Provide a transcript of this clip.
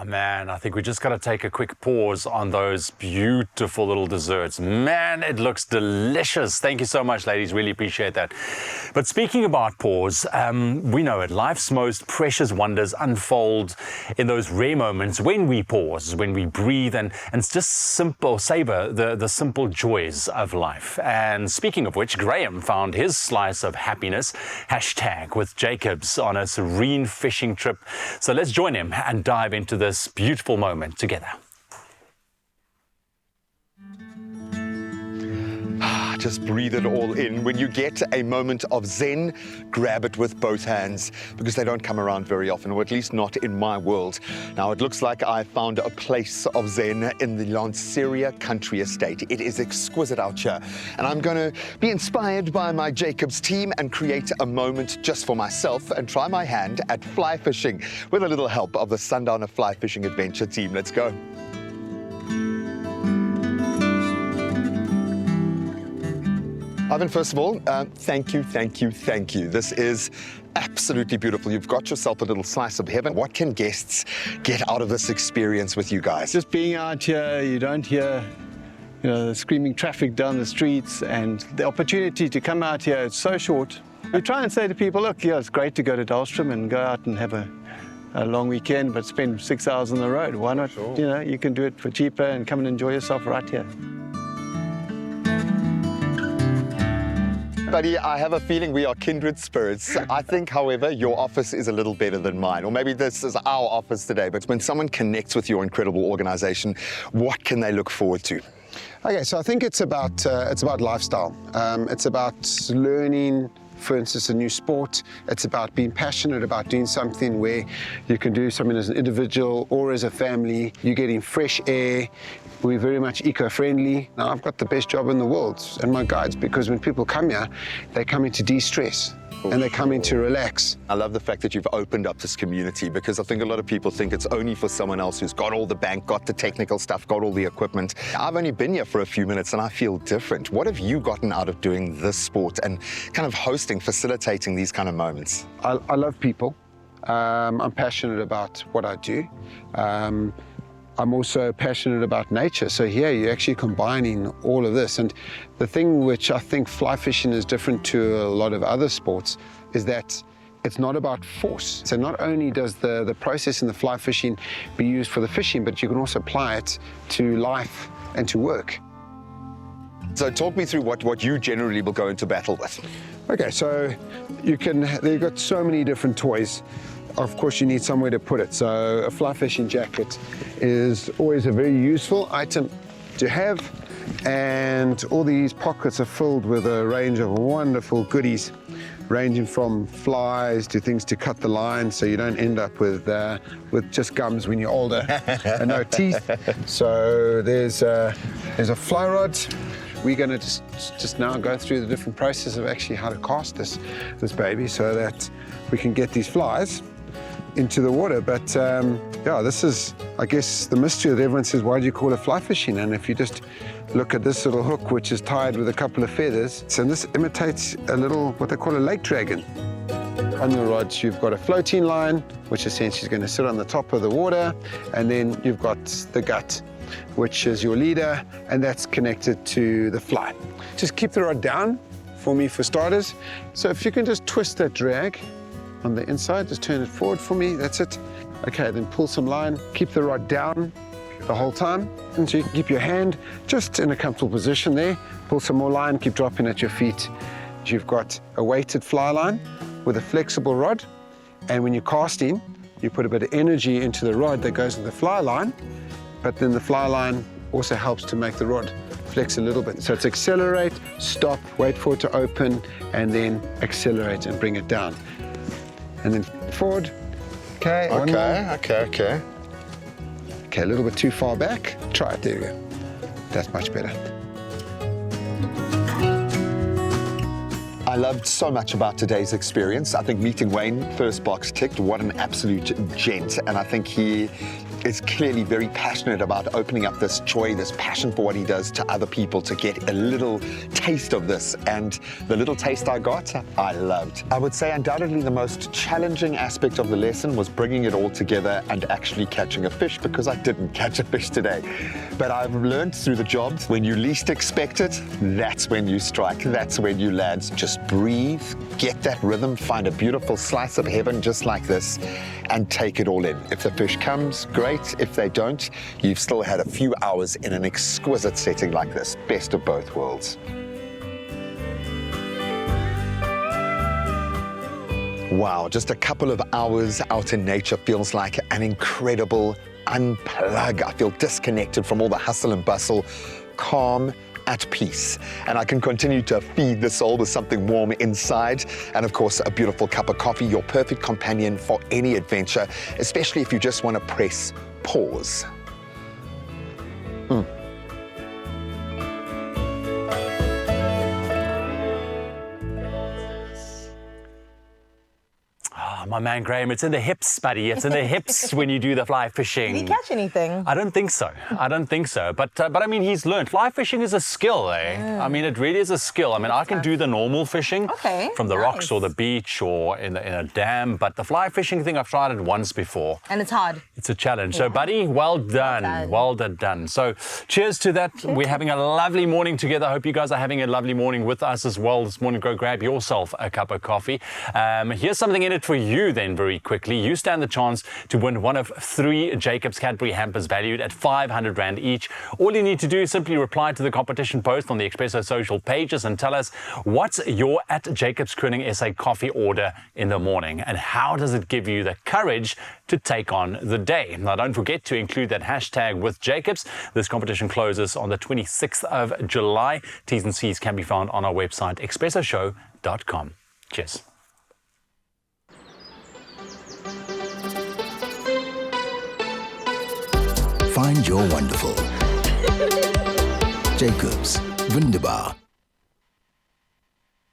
Oh man, I think we just got to take a quick pause on those beautiful little desserts. Man, it looks delicious. Thank you so much, ladies. Really appreciate that. But speaking about pause, we know it. Life's most precious wonders unfold in those rare moments when we pause, when we breathe, and just savor the simple joys of life. And speaking of which, Graeme found his slice of happiness, #with JACOBS, on a serene fishing trip. So let's join him and dive into this beautiful moment together. Just breathe it all in. When you get a moment of zen, grab it with both hands, because they don't come around very often, or at least not in my world. Now, it looks like I found a place of zen in the Lanseria country estate. It is exquisite out here, and I'm going to be inspired by my JACOBS team and create a moment just for myself and try my hand at fly fishing with a little help of the Sundowner Fly Fishing Adventure team. Let's go. Ivan, first of all, thank you. This is absolutely beautiful. You've got yourself a little slice of heaven. What can guests get out of this experience with you guys? Just being out here, you don't hear the screaming traffic down the streets, and the opportunity to come out here, it's so short. We try and say to people, look, it's great to go to Dahlstrom and go out and have a long weekend, but spend 6 hours on the road. Why not? Sure. You can do it for cheaper and come and enjoy yourself right here. Buddy, I have a feeling we are kindred spirits. I think, however, your office is a little better than mine, or maybe this is our office today. But when someone connects with your incredible organization, what can they look forward to? Okay, so I think it's about lifestyle. It's about learning, for instance, a new sport. It's about being passionate about doing something where you can do something as an individual or as a family. You're getting fresh air. We're very much eco-friendly. Now, I've got the best job in the world and my guides, because when people come here, they come in to de-stress and they come in to relax. I love the fact that you've opened up this community, because I think a lot of people think it's only for someone else who's got all the bank, got the technical stuff, got all the equipment. I've only been here for a few minutes and I feel different. What have you gotten out of doing this sport and kind of hosting, facilitating these kind of moments? I love people. I'm passionate about what I do. I'm also passionate about nature. So here you're actually combining all of this. And the thing which I think fly fishing is different to a lot of other sports is that it's not about force. So not only does the process in the fly fishing be used for the fishing, but you can also apply it to life and to work. So talk me through what you generally will go into battle with. Okay, so you've got so many different toys. Of course, you need somewhere to put it. So a fly fishing jacket is always a very useful item to have. And all these pockets are filled with a range of wonderful goodies, ranging from flies to things to cut the line so you don't end up with just gums when you're older and no teeth. So there's a fly rod. We're going to just now go through the different process of actually how to cast this baby so that we can get these flies into the water. But yeah, this is, I guess, the mystery that everyone says, why do you call it fly fishing? And if you just look at this little hook, which is tied with a couple of feathers, and this imitates a little, what they call a lake dragon. On your rods, you've got a floating line, which essentially is going to sit on the top of the water, and then you've got the gut, which is your leader, and that's connected to the fly. Just keep the rod down for me, for starters. So if you can just twist that drag on the inside, just turn it forward for me, that's it. Okay, then pull some line, keep the rod down the whole time, and so you can keep your hand just in a comfortable position there. Pull some more line, keep dropping at your feet. You've got a weighted fly line with a flexible rod, and when you're casting, you put a bit of energy into the rod that goes in the fly line, but then the fly line also helps to make the rod flex a little bit. So it's accelerate, stop, wait for it to open, and then accelerate and bring it down. And then forward. Okay, one more. Okay. Okay, a little bit too far back. Try it, there you go. That's much better. I loved so much about today's experience. I think meeting Wayne, first box ticked, what an absolute gent. And I think he is clearly very passionate about opening up this joy, this passion for what he does to other people, to get a little taste of this. And the little taste I got, I loved. I would say undoubtedly the most challenging aspect of the lesson was bringing it all together and actually catching a fish, because I didn't catch a fish today. But I've learned through the job, when you least expect it, that's when you strike, that's when you land. Just breathe, get that rhythm, find a beautiful slice of heaven just like this, and take it all in. If the fish comes, great. If they don't, you've still had a few hours in an exquisite setting like this. Best of both worlds. Wow, just a couple of hours out in nature feels like an incredible unplug. I feel disconnected from all the hustle and bustle, calm, at peace. And I can continue to feed the soul with something warm inside. And of course, a beautiful cup of coffee, your perfect companion for any adventure, especially if you just want to press pause. My man Graeme, it's in the hips, buddy. It's in the hips when you do the fly fishing. Did he catch anything? I don't think so. I don't think so. But I mean, he's learned. Fly fishing is a skill, eh? I mean, it really is a skill. I mean, I can do the normal fishing from the rocks or the beach or in a dam. But the fly fishing thing, I've tried it once before. And it's hard. It's a challenge. So, buddy, well done. Well done. So, cheers to that. We're having a lovely morning together. I hope you guys are having a lovely morning with us as well this morning. Go grab yourself a cup of coffee. Here's something in it for you then very quickly. You stand the chance to win one of 3 JACOBS Cadbury hampers valued at 500 Rand each. All you need to do is simply reply to the competition post on the Expresso social pages and tell us what's your at JACOBS Kroning SA coffee order in the morning and how does it give you the courage to take on the day. Now, don't forget to include that hashtag with JACOBS. This competition closes on the 26th of July. T's and C's can be found on our website, expressoshow.com. Cheers. Find your wonderful. JACOBS, wunderbar.